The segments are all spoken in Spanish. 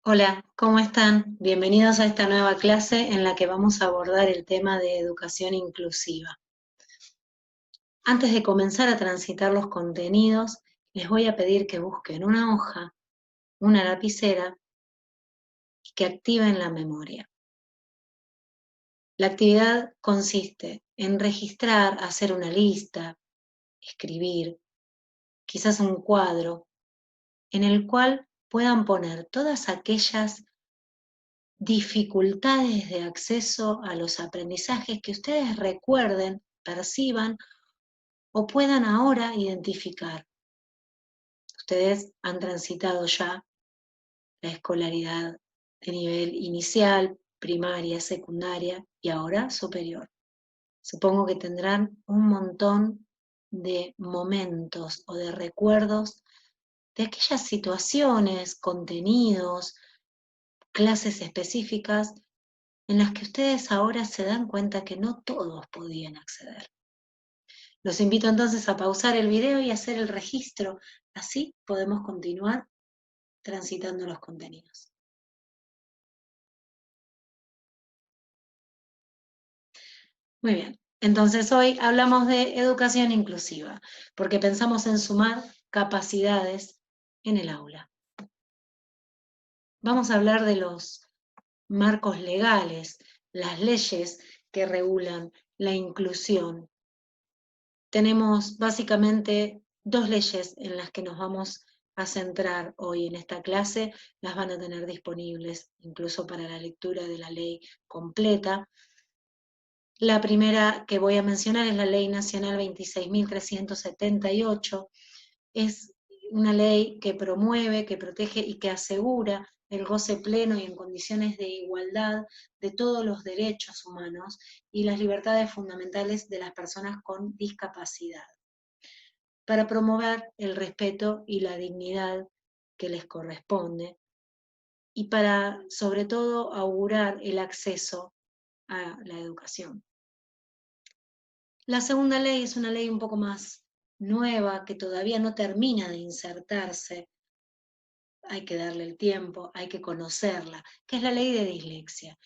Hola, ¿cómo están? Bienvenidos a esta nueva clase en la que vamos a abordar el tema de educación inclusiva. Antes de comenzar a transitar los contenidos, les voy a pedir que busquen una hoja, una lapicera y que activen la memoria. La actividad consiste en registrar, hacer una lista, escribir, quizás un cuadro, en el cual puedan poner todas aquellas dificultades de acceso a los aprendizajes que ustedes recuerden, perciban o puedan ahora identificar. Ustedes han transitado ya la escolaridad de nivel inicial, primaria, secundaria y ahora superior. Supongo que tendrán un montón de momentos o de recuerdos de aquellas situaciones, contenidos, clases específicas en las que ustedes ahora se dan cuenta que no todos podían acceder. Los invito entonces a pausar el video y hacer el registro, así podemos continuar transitando los contenidos. Muy bien, entonces hoy hablamos de educación inclusiva, porque pensamos en sumar capacidades en el aula. Vamos a hablar de los marcos legales, las leyes que regulan la inclusión. Tenemos básicamente dos leyes en las que nos vamos a centrar hoy en esta clase, las van a tener disponibles incluso para la lectura de la ley completa. La primera que voy a mencionar es la Ley Nacional 26.378, es una ley que promueve, que protege y que asegura el goce pleno y en condiciones de igualdad de todos los derechos humanos y las libertades fundamentales de las personas con discapacidad, para promover el respeto y la dignidad que les corresponde y para, sobre todo, augurar el acceso a la educación. La segunda ley es una ley un poco más nueva, que todavía no termina de insertarse, hay que darle el tiempo, hay que conocerla, que es la ley de dislexia.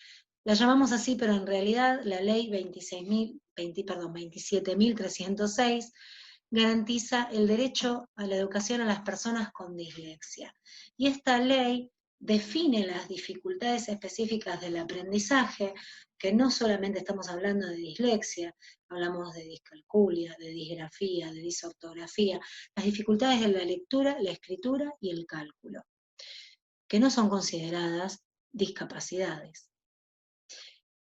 La llamamos así, pero en realidad la ley 27.306 garantiza el derecho a la educación a las personas con dislexia. Y esta ley define las dificultades específicas del aprendizaje, que no solamente estamos hablando de dislexia, hablamos de discalculia, de disgrafía, de disortografía, las dificultades de la lectura, la escritura y el cálculo, que no son consideradas discapacidades.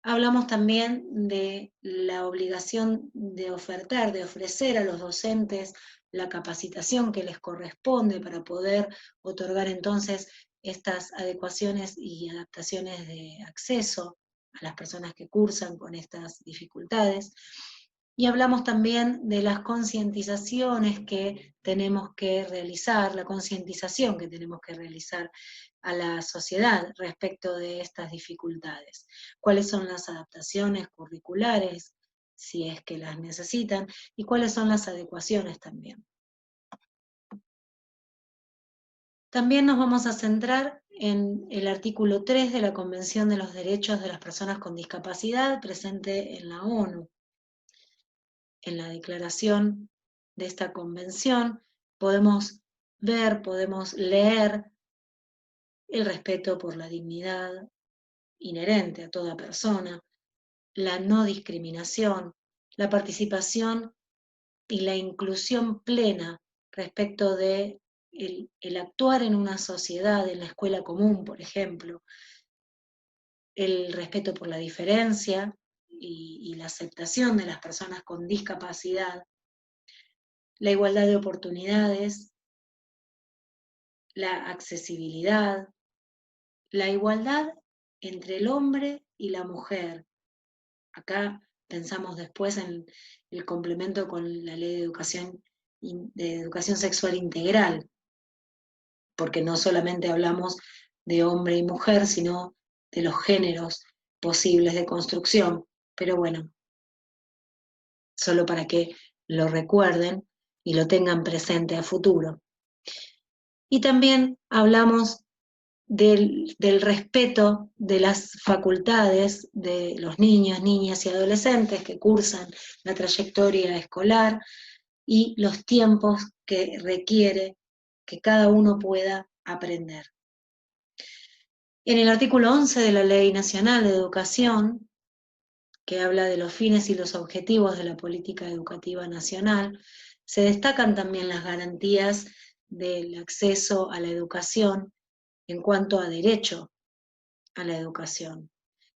Hablamos también de la obligación de ofertar, de ofrecer a los docentes la capacitación que les corresponde para poder otorgar entonces estas adecuaciones y adaptaciones de acceso a las personas que cursan con estas dificultades. Y hablamos también de las concientizaciones que tenemos que realizar, la concientización que tenemos que realizar a la sociedad respecto de estas dificultades. Cuáles son las adaptaciones curriculares, si es que las necesitan, y cuáles son las adecuaciones también. También nos vamos a centrar en el artículo 3 de la Convención de los Derechos de las Personas con Discapacidad, presente en la ONU. En la declaración de esta convención podemos ver, podemos leer el respeto por la dignidad inherente a toda persona, la no discriminación, la participación y la inclusión plena respecto de el actuar en una sociedad, en la escuela común, por ejemplo, el respeto por la diferencia y la aceptación de las personas con discapacidad, la igualdad de oportunidades, la accesibilidad, la igualdad entre el hombre y la mujer. Acá pensamos después en el complemento con la ley de educación sexual integral, porque no solamente hablamos de hombre y mujer, sino de los géneros posibles de construcción. Pero bueno, solo para que lo recuerden y lo tengan presente a futuro. Y también hablamos del respeto de las facultades de los niños, niñas y adolescentes que cursan la trayectoria escolar y los tiempos que requiere que cada uno pueda aprender. En el artículo 11 de la Ley Nacional de Educación, que habla de los fines y los objetivos de la política educativa nacional, se destacan también las garantías del acceso a la educación en cuanto a derecho a la educación.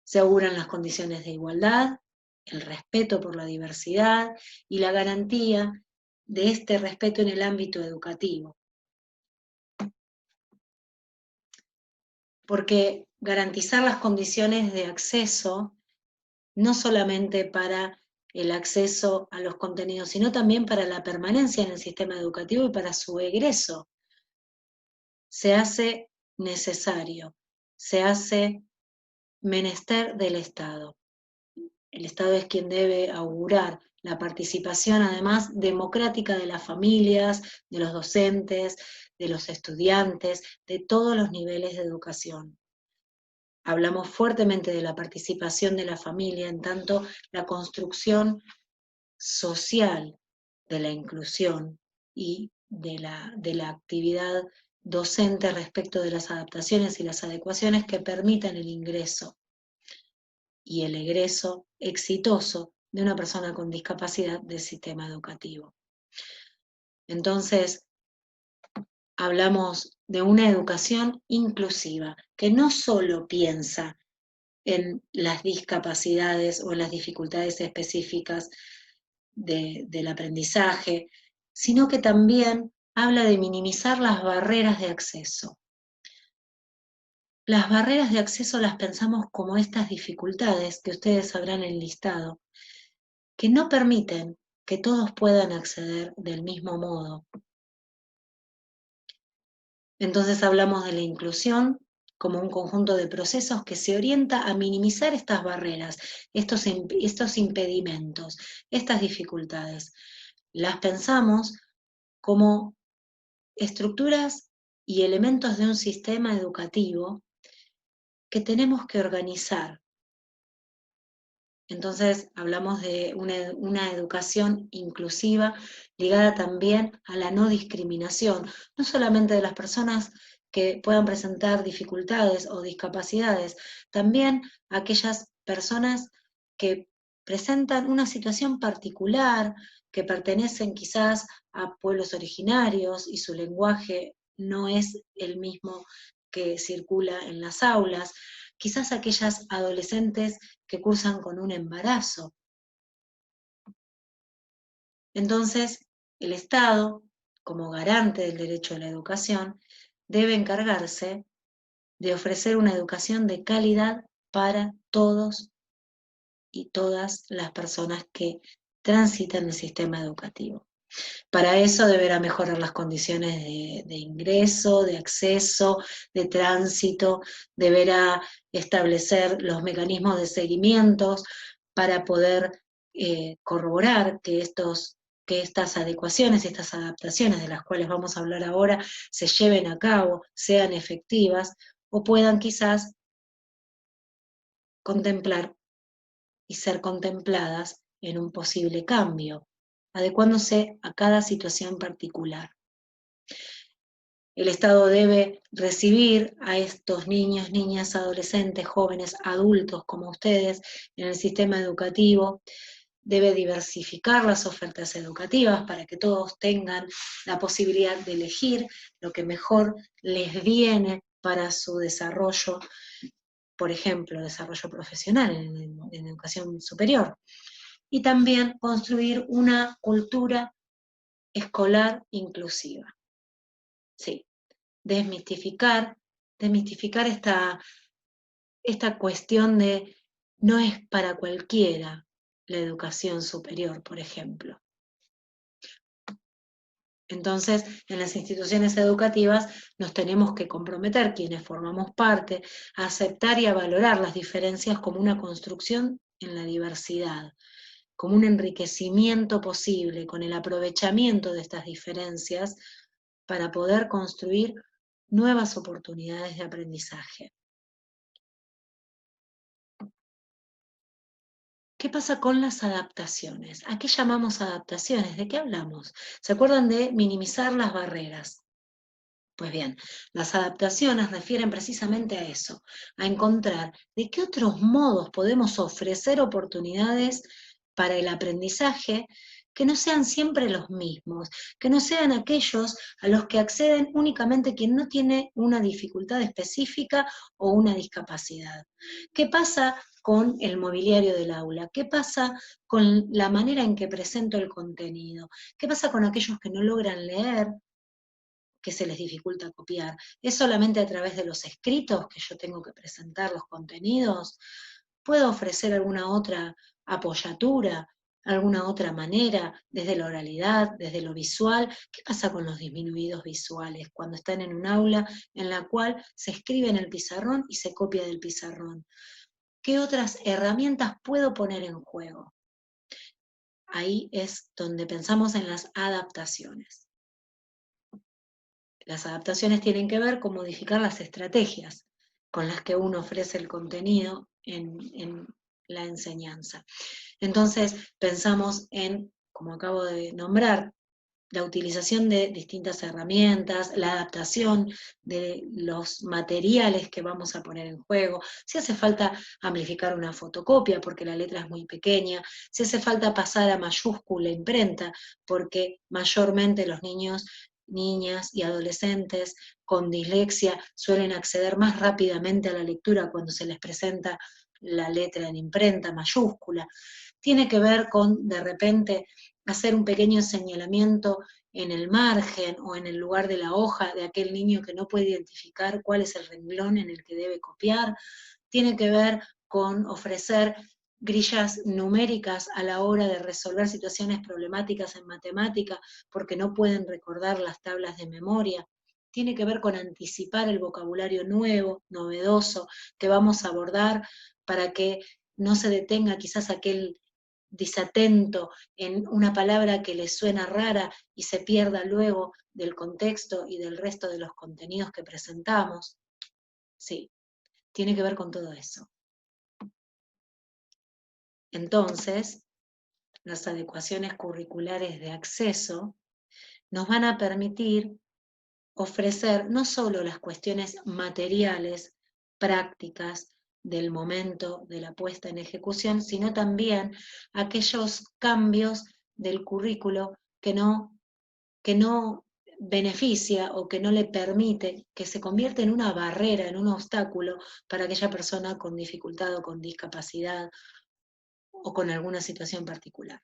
Se auguran las condiciones de igualdad, el respeto por la diversidad y la garantía de este respeto en el ámbito educativo. Porque garantizar las condiciones de acceso, no solamente para el acceso a los contenidos, sino también para la permanencia en el sistema educativo y para su egreso, se hace necesario, se hace menester del Estado. El Estado es quien debe augurar la participación, además, democrática de las familias, de los docentes, de los estudiantes, de todos los niveles de educación. Hablamos fuertemente de la participación de la familia, en tanto la construcción social de la inclusión y de la actividad docente respecto de las adaptaciones y las adecuaciones que permitan el ingreso y el egreso exitoso de una persona con discapacidad del sistema educativo. Entonces, hablamos de una educación inclusiva, que no solo piensa en las discapacidades o en las dificultades específicas del aprendizaje, sino que también habla de minimizar las barreras de acceso. Las barreras de acceso las pensamos como estas dificultades que ustedes habrán enlistado, que no permiten que todos puedan acceder del mismo modo. Entonces hablamos de la inclusión como un conjunto de procesos que se orienta a minimizar estas barreras, estos impedimentos, estas dificultades. Las pensamos como estructuras y elementos de un sistema educativo que tenemos que organizar. Entonces hablamos de una educación inclusiva ligada también a la no discriminación, no solamente de las personas que puedan presentar dificultades o discapacidades, también aquellas personas que presentan una situación particular, que pertenecen quizás a pueblos originarios y su lenguaje no es el mismo que circula en las aulas, quizás aquellas adolescentes que cursan con un embarazo. Entonces, el Estado, como garante del derecho a la educación, debe encargarse de ofrecer una educación de calidad para todos y todas las personas que transitan el sistema educativo. Para eso deberá mejorar las condiciones de ingreso, de acceso, de tránsito, deberá establecer los mecanismos de seguimientos para poder corroborar que estas adecuaciones, estas adaptaciones de las cuales vamos a hablar ahora, se lleven a cabo, sean efectivas o puedan quizás contemplar y ser contempladas en un posible cambio, adecuándose a cada situación particular. El Estado debe recibir a estos niños, niñas, adolescentes, jóvenes, adultos como ustedes en el sistema educativo, debe diversificar las ofertas educativas para que todos tengan la posibilidad de elegir lo que mejor les viene para su desarrollo, por ejemplo, desarrollo profesional en educación superior. Y también construir una cultura escolar inclusiva. Sí, desmistificar esta cuestión de no es para cualquiera la educación superior, por ejemplo. Entonces, en las instituciones educativas nos tenemos que comprometer, quienes formamos parte, a aceptar y a valorar las diferencias como una construcción en la diversidad, como un enriquecimiento posible, con el aprovechamiento de estas diferencias para poder construir nuevas oportunidades de aprendizaje. ¿Qué pasa con las adaptaciones? ¿A qué llamamos adaptaciones? ¿De qué hablamos? ¿Se acuerdan de minimizar las barreras? Pues bien, las adaptaciones refieren precisamente a eso, a encontrar de qué otros modos podemos ofrecer oportunidades para el aprendizaje que no sean siempre los mismos, que no sean aquellos a los que acceden únicamente quien no tiene una dificultad específica o una discapacidad. ¿Qué pasa con el mobiliario del aula? ¿Qué pasa con la manera en que presento el contenido? ¿Qué pasa con aquellos que no logran leer, que se les dificulta copiar? ¿Es solamente a través de los escritos que yo tengo que presentar los contenidos? ¿Puedo ofrecer alguna otra apoyatura, alguna otra manera, desde la oralidad, desde lo visual? ¿Qué pasa con los disminuidos visuales cuando están en un aula en la cual se escribe en el pizarrón y se copia del pizarrón? ¿Qué otras herramientas puedo poner en juego? Ahí es donde pensamos en las adaptaciones. Las adaptaciones tienen que ver con modificar las estrategias con las que uno ofrece el contenido en la enseñanza. Entonces, pensamos en, como acabo de nombrar, la utilización de distintas herramientas, la adaptación de los materiales que vamos a poner en juego, si hace falta amplificar una fotocopia porque la letra es muy pequeña, si hace falta pasar a mayúscula imprenta porque mayormente los niños, niñas y adolescentes con dislexia suelen acceder más rápidamente a la lectura cuando se les presenta la letra en imprenta mayúscula. Tiene que ver con, de repente, hacer un pequeño señalamiento en el margen o en el lugar de la hoja de aquel niño que no puede identificar cuál es el renglón en el que debe copiar. Tiene que ver con ofrecer grillas numéricas a la hora de resolver situaciones problemáticas en matemática porque no pueden recordar las tablas de memoria. Tiene que ver con anticipar el vocabulario nuevo, novedoso, que vamos a abordar para que no se detenga quizás aquel desatento en una palabra que le suena rara y se pierda luego del contexto y del resto de los contenidos que presentamos. Sí, tiene que ver con todo eso. Entonces, las adecuaciones curriculares de acceso nos van a permitir ofrecer no solo las cuestiones materiales, prácticas del momento de la puesta en ejecución, sino también aquellos cambios del currículo que no beneficia o que no le permite, que se convierte en una barrera, en un obstáculo para aquella persona con dificultad o con discapacidad o con alguna situación particular.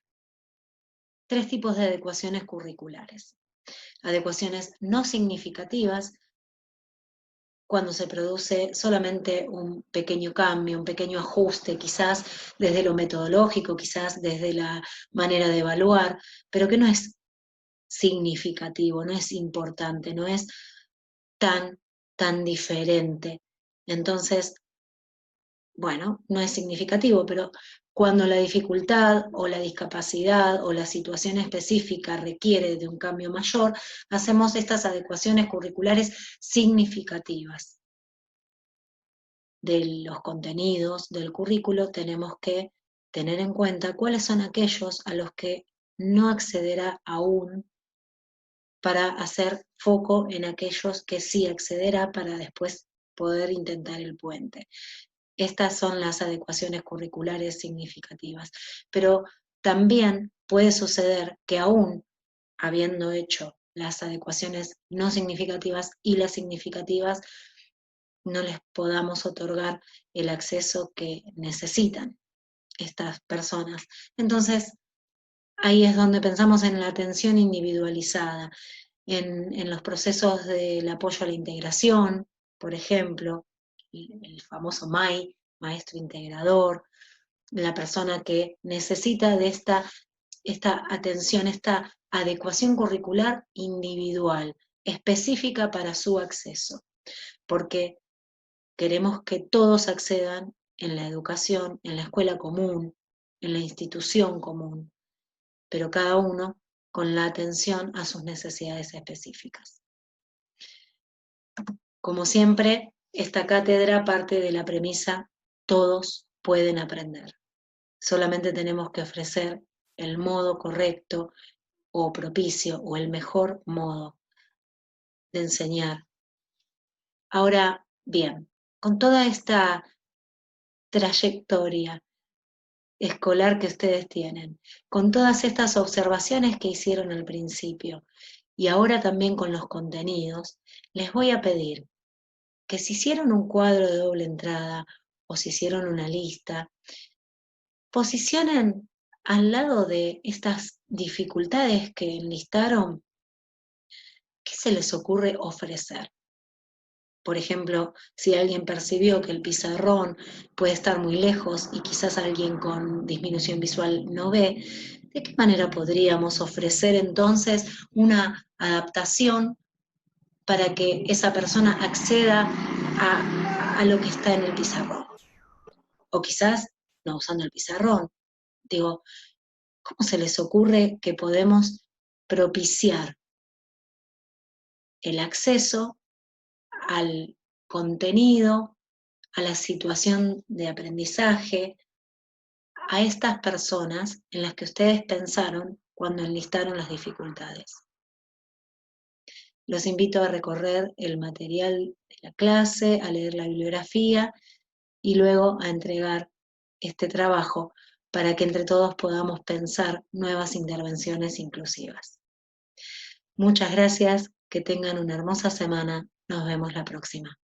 3 tipos de adecuaciones curriculares. Adecuaciones no significativas, cuando se produce solamente un pequeño cambio, un pequeño ajuste, quizás desde lo metodológico, quizás desde la manera de evaluar, pero que no es significativo, no es importante, no es tan diferente. Entonces, bueno, no es significativo, pero cuando la dificultad o la discapacidad o la situación específica requiere de un cambio mayor, hacemos estas adecuaciones curriculares significativas. De los contenidos del currículo tenemos que tener en cuenta cuáles son aquellos a los que no accederá aún, para hacer foco en aquellos que sí accederá para después poder intentar el puente. Estas son las adecuaciones curriculares significativas. Pero también puede suceder que aún habiendo hecho las adecuaciones no significativas y las significativas, no les podamos otorgar el acceso que necesitan estas personas. Entonces, ahí es donde pensamos en la atención individualizada, en los procesos del apoyo a la integración, por ejemplo, el famoso MAI, maestro integrador, la persona que necesita de esta atención, esta adecuación curricular individual, específica para su acceso, porque queremos que todos accedan en la educación, en la escuela común, en la institución común, pero cada uno con la atención a sus necesidades específicas. Como siempre, esta cátedra parte de la premisa: todos pueden aprender. Solamente tenemos que ofrecer el modo correcto o propicio o el mejor modo de enseñar. Ahora bien, con toda esta trayectoria escolar que ustedes tienen, con todas estas observaciones que hicieron al principio y ahora también con los contenidos, les voy a pedir que si hicieron un cuadro de doble entrada o si hicieron una lista, posicionen al lado de estas dificultades que enlistaron, ¿qué se les ocurre ofrecer? Por ejemplo, si alguien percibió que el pizarrón puede estar muy lejos y quizás alguien con disminución visual no ve, ¿de qué manera podríamos ofrecer entonces una adaptación para que esa persona acceda a lo que está en el pizarrón? O quizás no usando el pizarrón. Digo, ¿cómo se les ocurre que podemos propiciar el acceso al contenido, a la situación de aprendizaje, a estas personas en las que ustedes pensaron cuando enlistaron las dificultades? Los invito a recorrer el material de la clase, a leer la bibliografía y luego a entregar este trabajo para que entre todos podamos pensar nuevas intervenciones inclusivas. Muchas gracias, que tengan una hermosa semana, nos vemos la próxima.